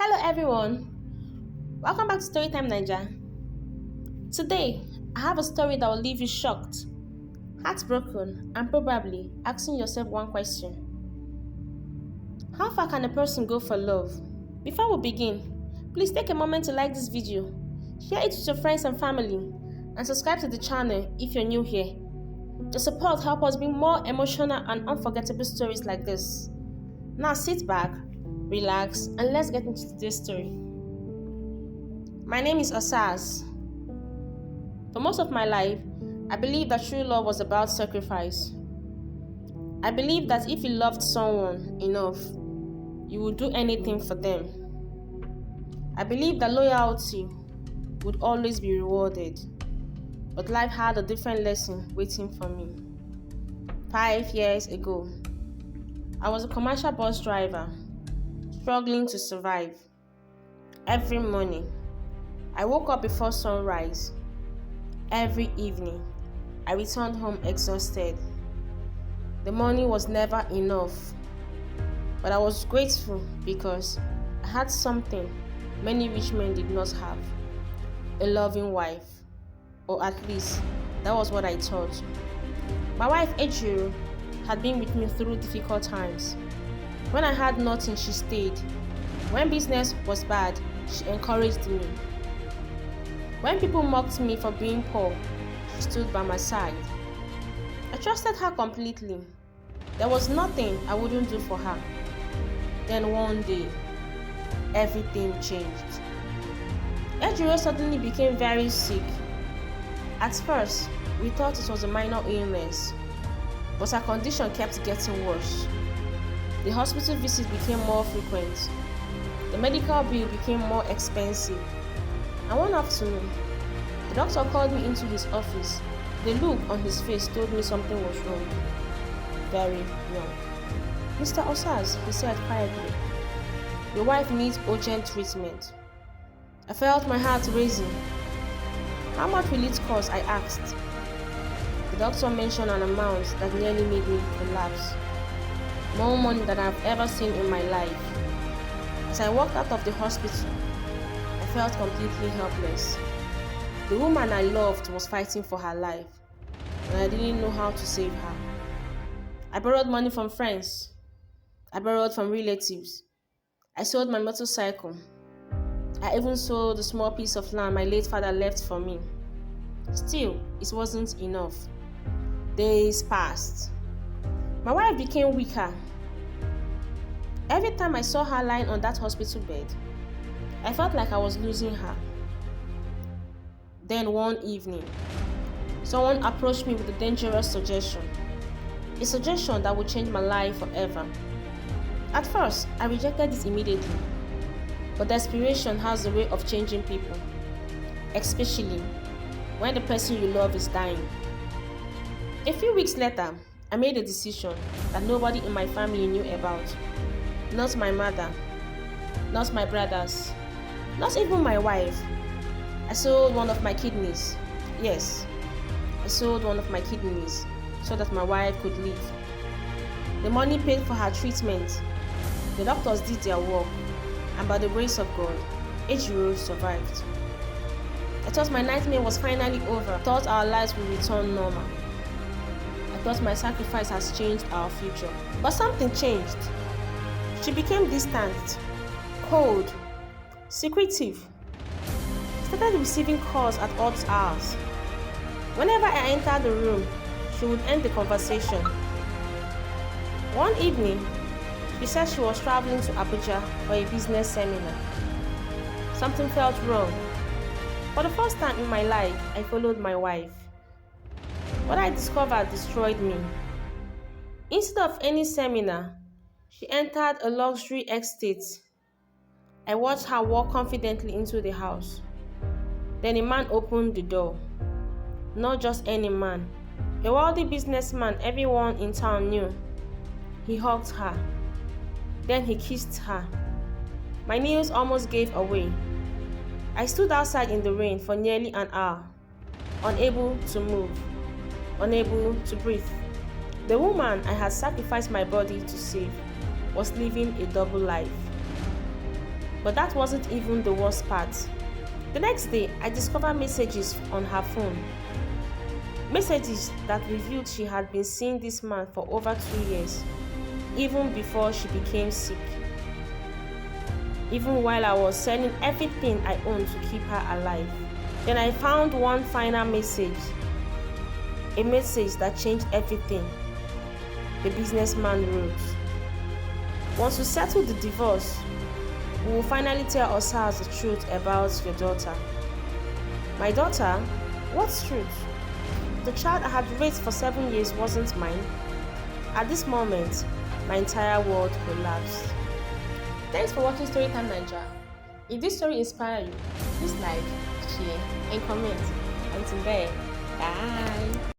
Hello everyone, welcome back to Storytime Naija. Today, I have a story that will leave you shocked, heartbroken, and probably asking yourself one question. How far can a person go for love? Before we begin, please take a moment to like this video, share it with your friends and family, and subscribe to the channel if you're new here. Your support helps us bring more emotional and unforgettable stories like this. Now sit back, relax, and let's get into today's story. My name is Osas. For most of my life, I believed that true love was about sacrifice. I believed that if you loved someone enough, you would do anything for them. I believed that loyalty would always be rewarded. But life had a different lesson waiting for me. 5 years ago, I was a commercial bus driver, struggling to survive. Every morning, I woke up before sunrise. Every evening, I returned home exhausted. The money was never enough, but I was grateful because I had something many rich men did not have: a loving wife, or at least that was what I thought. My wife, Ejiro, had been with me through difficult times. When I had nothing, she stayed. When business was bad, she encouraged me. When people mocked me for being poor, she stood by my side. I trusted her completely. There was nothing I wouldn't do for her. Then one day, everything changed. Ejiro suddenly became very sick. At first, we thought it was a minor illness, but her condition kept getting worse. The hospital visits became more frequent. The medical bill became more expensive. And one afternoon, the doctor called me into his office. The look on his face told me something was wrong. Very wrong. "Mr. Osas," he said quietly, "your wife needs urgent treatment." I felt my heart racing. "How much will it cost?" I asked. The doctor mentioned an amount that nearly made me collapse. More money than I've ever seen in my life. As I walked out of the hospital, I felt completely helpless. The woman I loved was fighting for her life, and I didn't know how to save her. I borrowed money from friends. I borrowed from relatives. I sold my motorcycle. I even sold the small piece of land my late father left for me. Still, it wasn't enough. Days passed. My wife became weaker. Every time I saw her lying on that hospital bed, I felt like I was losing her. Then one evening, someone approached me with a dangerous suggestion. A suggestion that would change my life forever. At first, I rejected it immediately. But desperation has a way of changing people, especially when the person you love is dying. A few weeks later, I made a decision that nobody in my family knew about. Not my mother, not my brothers, not even my wife. I sold one of my kidneys. Yes, I sold one of my kidneys so that my wife could live. The money paid for her treatment. The doctors did their work, and by the grace of God, Ejiro survived. I thought my nightmare was finally over. I thought our lives would return normal. I thought my sacrifice has changed our future. But something changed. She became distant, cold, secretive. I started receiving calls at odd hours. Whenever I entered the room, she would end the conversation. One evening, she said she was traveling to Abuja for a business seminar. Something felt wrong. For the first time in my life, I followed my wife. What I discovered destroyed me. Instead of any seminar, she entered a luxury estate. I watched her walk confidently into the house. Then a man opened the door. Not just any man, a wealthy businessman everyone in town knew. He hugged her. Then he kissed her. My knees almost gave away. I stood outside in the rain for nearly an hour, unable to move, unable to breathe. The woman I had sacrificed my body to save was living a double life. But that wasn't even the worst part. The next day, I discovered messages on her phone. Messages that revealed she had been seeing this man for over 2 years, even before she became sick. Even while I was selling everything I owned to keep her alive. Then I found one final message. A message that changed everything. The businessman wrote, "Once we settle the divorce, we will finally tell Osas the truth about your daughter." My daughter? What truth? The child I had raised for 7 years wasn't mine. At this moment, my entire world collapsed. Thanks for watching Storytime Naija. If this story inspired you, please like, share, and comment. Until then, bye.